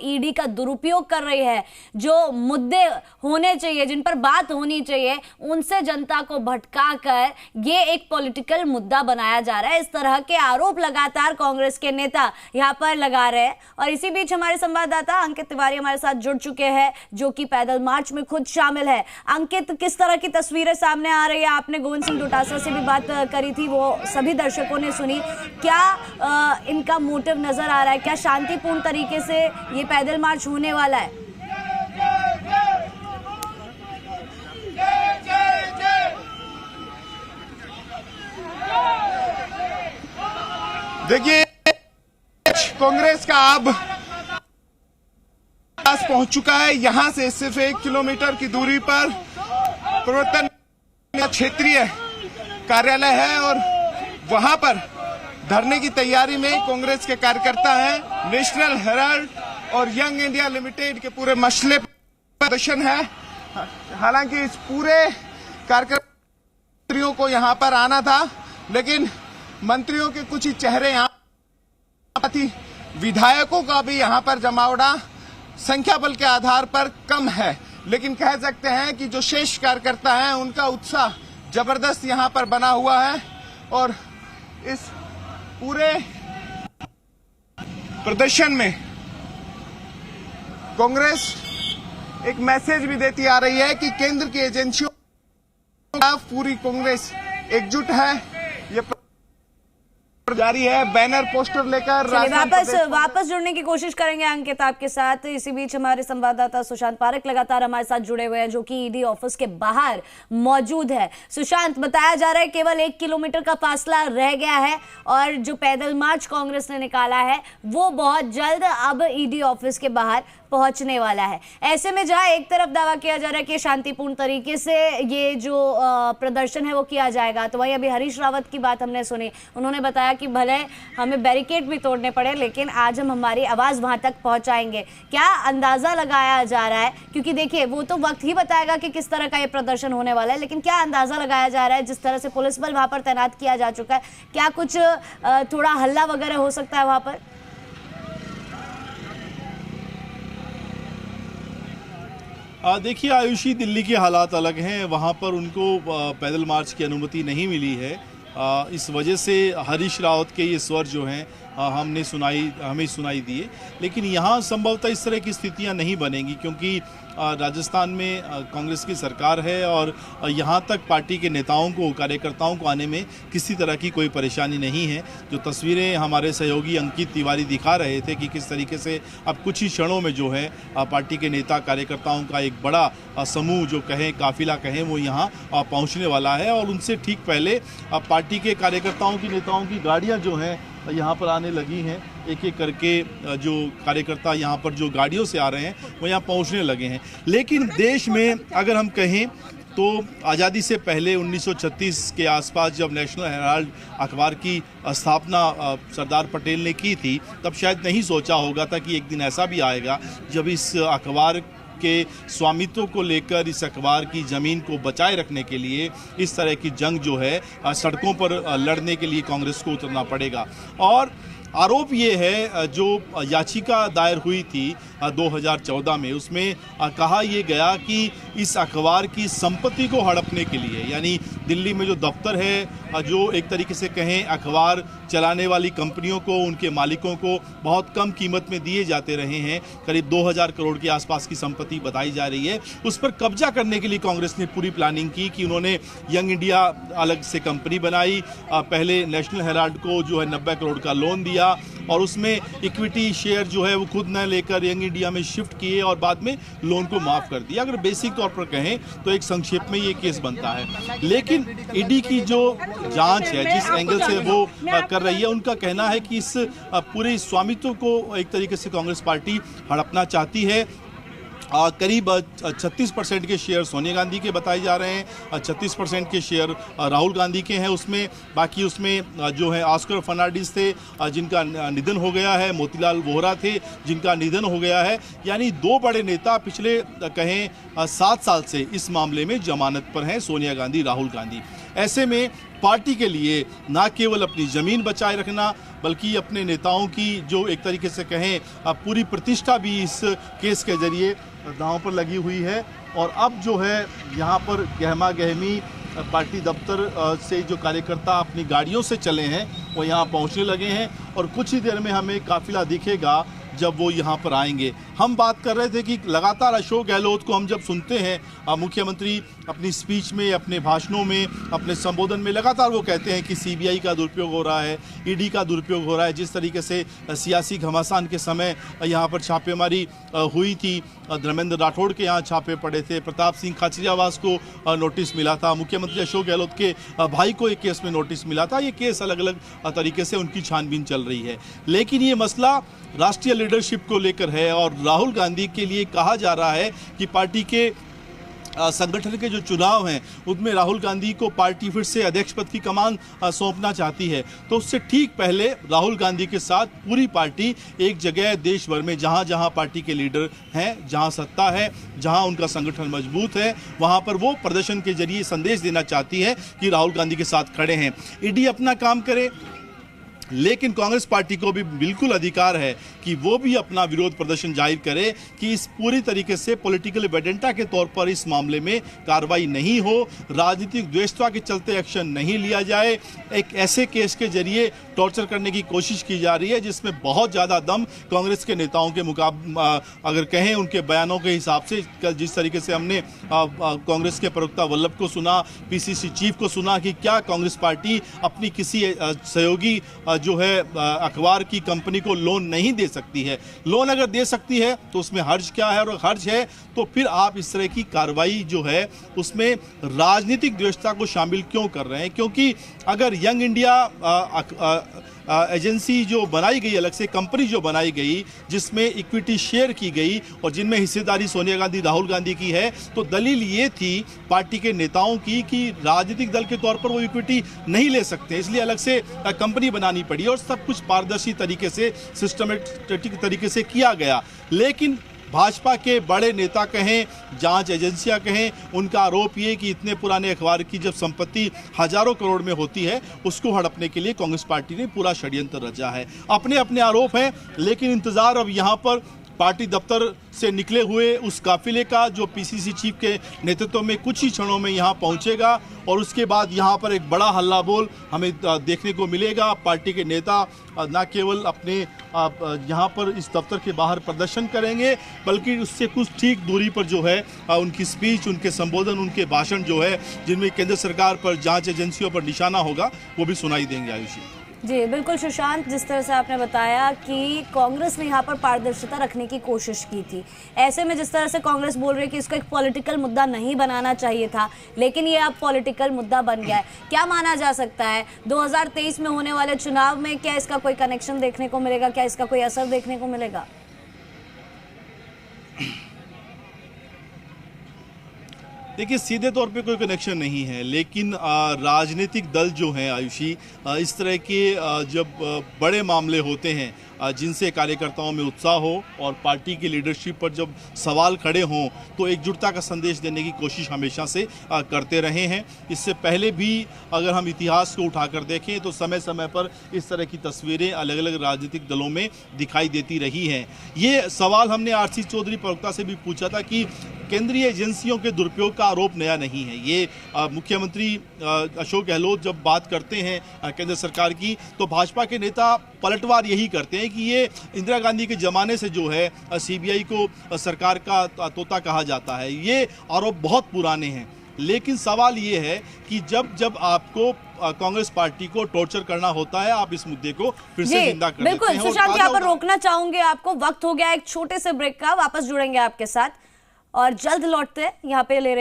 ED का दुरुपयोग कर रही है, जो मुद्दे होने चाहिए, जिन पर बात होनी चाहिए, उनसे जनता को भटकाकर ये एक पॉलिटिकल मुद्दा बनाया जा रहा है। इस तरह के आरोप लगातार कांग्रेस के नेता यहां पर लगा रहे हैं। और इसी बीच हमारे संवाददाता अंकित तिवारी हमारे साथ जुड़ चुके हैं, जो कि पैदल मार्च में खुद शामिल है। अंकित, किस तरह की तस्वीरें सामने आ रही है? आपने गोविंद सिंह डोटासरा से भी बात करी थी, वो सभी दर्शकों ने सुनी। क्या इनका मोटिव नजर आ रहा है? क्या शांतिपूर्ण तरीके से ये पैदल मार्च होने वाला है? देखिए, कांग्रेस का अब पास पहुंच चुका है। यहां से सिर्फ 1 किलोमीटर की दूरी पर प्रवर्तन क्षेत्रीय कार्यालय है और वहां पर धरने की तैयारी में कांग्रेस के कार्यकर्ता हैं। नेशनल हेराल्ड और यंग इंडिया लिमिटेड के पूरे मसले पर प्रदर्शन है। हालांकि इस पूरे कार्यकर्ताओं को यहां पर आना था, लेकिन मंत्रियों के कुछ ही चेहरे यहां थी। विधायकों का भी यहां पर जमावड़ा संख्या बल के आधार पर कम है, लेकिन कह सकते हैं कि जो शेष कार्यकर्ता हैं उनका उत्साह जबरदस्त यहां पर बना हुआ है। और इस पूरे प्रदर्शन में कांग्रेस एक मैसेज भी देती आ रही है कि केंद्र की एजेंसियों के खिलाफ पूरी कांग्रेस एकजुट है। ये जारी है, बैनर पोस्टर लेकर वापस जुड़ने की कोशिश करेंगे अंकित आपके साथ। इसी बीच हमारे संवाददाता सुशांत पारेख लगातार हमारे साथ जुड़े हुए हैं, जो कि ईडी ऑफिस के बाहर मौजूद है। सुशांत, बताया जा रहा है केवल 1 किलोमीटर का फासला रह गया है और जो पैदल मार्च कांग्रेस ने निकाला है वो बहुत जल्द अब ईडी ऑफिस के बाहर पहुंचने वाला है। ऐसे में जहां एक तरफ दावा किया जा रहा है कि शांतिपूर्ण तरीके से ये जो प्रदर्शन है वो किया जाएगा, तो वहीं अभी हरीश रावत की बात हमने सुनी। उन्होंने बताया कि भले हमें बैरिकेड भी तोड़ने पड़े, लेकिन आज हम हमारी आवाज वहां तक पहुंचाएंगे। क्या अंदाजा लगाया जा रहा है? क्योंकि देखिए, वो तो वक्त ही बताएगा कि किस तरह का ये प्रदर्शन होने वाला है, लेकिन क्या अंदाजा लगाया जा रहा है? जिस तरह से पुलिस बल वहां पर तैनात किया जा चुका है, क्या कुछ थोड़ा हल्ला वगैरह हो सकता है वहां पर? देखिए आयुषी, दिल्ली के हालात अलग हैं। वहाँ पर उनको पैदल मार्च की अनुमति नहीं मिली है। इस वजह से हरीश रावत के ये स्वर जो हैं हमें सुनाई दिए। लेकिन यहाँ संभवतः इस तरह की स्थितियाँ नहीं बनेंगी, क्योंकि राजस्थान में कांग्रेस की सरकार है और यहाँ तक पार्टी के नेताओं को, कार्यकर्ताओं को आने में किसी तरह की कोई परेशानी नहीं है। जो तस्वीरें हमारे सहयोगी अंकित तिवारी दिखा रहे थे कि किस तरीके से अब कुछ ही क्षणों में जो है पार्टी के नेता कार्यकर्ताओं का एक बड़ा समूह, जो कहें काफिला कहें, वो यहाँ पहुँचने वाला है। और उनसे ठीक पहले पार्टी के कार्यकर्ताओं की, नेताओं की गाड़ियाँ जो हैं यहाँ पर आने लगी हैं। एक एक करके जो कार्यकर्ता यहाँ पर जो गाड़ियों से आ रहे हैं वो यहाँ पहुँचने लगे हैं। लेकिन देश में अगर हम कहें तो आज़ादी से पहले 1936 के आसपास जब नेशनल हेराल्ड अखबार की स्थापना सरदार पटेल ने की थी, तब शायद नहीं सोचा होगा था कि एक दिन ऐसा भी आएगा जब इस अखबार के स्वामित्व को लेकर, इस अखबार की ज़मीन को बचाए रखने के लिए इस तरह की जंग जो है सड़कों पर लड़ने के लिए कांग्रेस को उतरना पड़ेगा। और आरोप ये है, जो याचिका दायर हुई थी 2014 में, उसमें कहा यह गया कि इस अखबार की संपत्ति को हड़पने के लिए, यानी दिल्ली में जो दफ्तर है, जो एक तरीके से कहें अखबार चलाने वाली कंपनियों को, उनके मालिकों को बहुत कम कीमत में दिए जाते रहे हैं, करीब 2000 करोड़ के आसपास की संपत्ति बताई जा रही है, उस पर कब्जा करने के लिए कांग्रेस ने पूरी प्लानिंग की कि उन्होंने यंग इंडिया अलग से कंपनी बनाई। पहले नेशनल हेराल्ड को जो है 90 करोड़ का लोन दिया और उसमें इक्विटी शेयर जो है वो खुद न लेकर यंग इंडिया में शिफ्ट किए और बाद में लोन को माफ़ कर दिया। अगर बेसिक तौर पर कहें तो एक संक्षेप में ये केस बनता है। लेकिन ईडी की जो जांच है, जिस एंगल से वो कर रही है, उनका कहना है कि इस पूरे स्वामित्व को एक तरीके से कांग्रेस पार्टी हड़पना चाहती है। करीब 36% के शेयर सोनिया गांधी के बताए जा रहे हैं, 36% के शेयर राहुल गांधी के हैं उसमें। बाकी उसमें जो है ऑस्कर फर्नांडिस थे जिनका निधन हो गया है, मोतीलाल वोहरा थे जिनका निधन हो गया है। यानी दो बड़े नेता पिछले कहें 7 साल से इस मामले में जमानत पर हैं, सोनिया गांधी, राहुल गांधी। ऐसे में पार्टी के लिए ना केवल अपनी ज़मीन बचाए रखना बल्कि अपने नेताओं की जो एक तरीके से कहें पूरी प्रतिष्ठा भी इस केस के जरिए दांव पर लगी हुई है। और अब जो है यहाँ पर गहमा गहमी पार्टी दफ्तर से जो कार्यकर्ता अपनी गाड़ियों से चले हैं वो यहाँ पहुँचने लगे हैं और कुछ ही देर में हमें काफिला दिखेगा जब वो यहाँ पर आएंगे। हम बात कर रहे थे कि लगातार अशोक गहलोत को हम जब सुनते हैं मुख्यमंत्री अपनी स्पीच में, अपने भाषणों में, अपने संबोधन में लगातार वो कहते हैं कि सीबीआई का दुरुपयोग हो रहा है, ईडी का दुरुपयोग हो रहा है। जिस तरीके से सियासी घमासान के समय यहाँ पर छापेमारी हुई थी, धर्मेंद्र राठौड़ के यहाँ छापे पड़े थे, प्रताप सिंह खाचरियावास को नोटिस मिला था, मुख्यमंत्री अशोक गहलोत के भाई को एक केस में नोटिस मिला था। ये केस अलग अलग तरीके से उनकी छानबीन चल रही है, लेकिन ये मसला राष्ट्रीय लीडरशिप को लेकर है और राहुल गांधी के लिए कहा जा रहा है कि पार्टी के संगठन के जो चुनाव हैं उनमें राहुल गांधी को पार्टी फिर से अध्यक्ष पद की कमान सौंपना चाहती है। तो उससे ठीक पहले राहुल गांधी के साथ पूरी पार्टी एक जगह देश भर में जहां जहां पार्टी के लीडर हैं, जहां सत्ता है, जहां उनका संगठन मजबूत है, वहां पर वो प्रदर्शन के जरिए संदेश देना चाहती है कि राहुल गांधी के साथ खड़े हैं। ईडी अपना काम करे, लेकिन कांग्रेस पार्टी को भी बिल्कुल अधिकार है कि वो भी अपना विरोध प्रदर्शन जाहिर करे कि इस पूरी तरीके से पॉलिटिकल वेडेंटा के तौर पर इस मामले में कार्रवाई नहीं हो, राजनीतिक द्वेषता के चलते एक्शन नहीं लिया जाए। एक ऐसे केस के जरिए टॉर्चर करने की कोशिश की जा रही है जिसमें बहुत ज़्यादा दम कांग्रेस के नेताओं के अगर कहें उनके बयानों के हिसाब से, जिस तरीके से हमने कांग्रेस के प्रवक्ता वल्लभ को सुना, पीसीसी चीफ को सुना कि क्या कांग्रेस पार्टी अपनी किसी सहयोगी जो है अखबार की कंपनी को लोन नहीं दे सकती है। लोन अगर दे सकती है तो उसमें हर्ज क्या है, और हर्ज है तो फिर आप इस तरह की कार्रवाई जो है उसमें राजनीतिक द्वेषता को शामिल क्यों कर रहे हैं? क्योंकि अगर यंग इंडिया एजेंसी जो बनाई गई, अलग से कंपनी जो बनाई गई जिसमें इक्विटी शेयर की गई और जिनमें हिस्सेदारी सोनिया गांधी, राहुल गांधी की है, तो दलील ये थी पार्टी के नेताओं की कि राजनीतिक दल के तौर पर वो इक्विटी नहीं ले सकते, इसलिए अलग से कंपनी बनानी पड़ी और सब कुछ पारदर्शी तरीके से, सिस्टमेटिक तरीके से किया गया। लेकिन भाजपा के बड़े नेता कहें, जांच एजेंसियां कहें, उनका आरोप ये कि इतने पुराने अखबार की जब संपत्ति हजारों करोड़ में होती है उसको हड़पने के लिए कांग्रेस पार्टी ने पूरा षड्यंत्र रचा है। अपने अपने आरोप हैं, लेकिन इंतजार अब यहाँ पर पार्टी दफ्तर से निकले हुए उस काफिले का जो पीसीसी चीफ के नेतृत्व में कुछ ही क्षणों में यहाँ पहुँचेगा और उसके बाद यहाँ पर एक बड़ा हल्ला बोल हमें देखने को मिलेगा। पार्टी के नेता न केवल अपने यहाँ पर इस दफ्तर के बाहर प्रदर्शन करेंगे, बल्कि उससे कुछ ठीक दूरी पर जो है उनकी स्पीच, उनके संबोधन, उनके भाषण जो है जिनमें केंद्र सरकार पर, जांच एजेंसियों पर निशाना होगा, वो भी सुनाई देंगे। आयुषी जी बिल्कुल सुशांत, जिस तरह से आपने बताया कि कांग्रेस ने यहाँ पर पारदर्शिता रखने की कोशिश की थी, ऐसे में जिस तरह से कांग्रेस बोल रही है कि इसको एक पॉलिटिकल मुद्दा नहीं बनाना चाहिए था, लेकिन ये अब पॉलिटिकल मुद्दा बन गया है। क्या माना जा सकता है 2023 में होने वाले चुनाव में, क्या इसका कोई कनेक्शन देखने को मिलेगा, क्या इसका कोई असर देखने को मिलेगा? देखिए, सीधे तौर पे कोई कनेक्शन नहीं है, लेकिन राजनीतिक दल जो हैं आयुषी, इस तरह के जब बड़े मामले होते हैं जिनसे कार्यकर्ताओं में उत्साह हो और पार्टी की लीडरशिप पर जब सवाल खड़े हों, तो एकजुटता का संदेश देने की कोशिश हमेशा से करते रहे हैं। इससे पहले भी अगर हम इतिहास को उठाकर देखें तो समय समय पर इस तरह की तस्वीरें अलग अलग राजनीतिक दलों में दिखाई देती रही हैं। ये सवाल हमने आरसी चौधरी प्रवक्ता से भी पूछा था कि केंद्रीय एजेंसियों के दुरुपयोग का आरोप नया नहीं है। ये मुख्यमंत्री अशोक गहलोत जब बात करते हैं केंद्र सरकार की, तो भाजपा के नेता पलटवार यही करते हैं कि ये इंदिरा गांधी के ज़माने से जो है सीबीआई को सरकार का तोता कहा जाता है। ये आरोप बहुत पुराने हैं, लेकिन सवाल ये है कि जब जब आपको कांग्रेस पार्टी को टॉर्चर करना होता है, आप इस मुद्दे को फिर से जिंदा कर देते हैं। बिल्कुल सुशांत, यहाँ पर रोकना चाहूंगे आपको, वक्त हो गया एक छोटे से ब्रेक का, वापस जुड़ेंगे आपके साथ और जल्द लौटते हैं। यहाँ पे ले रहे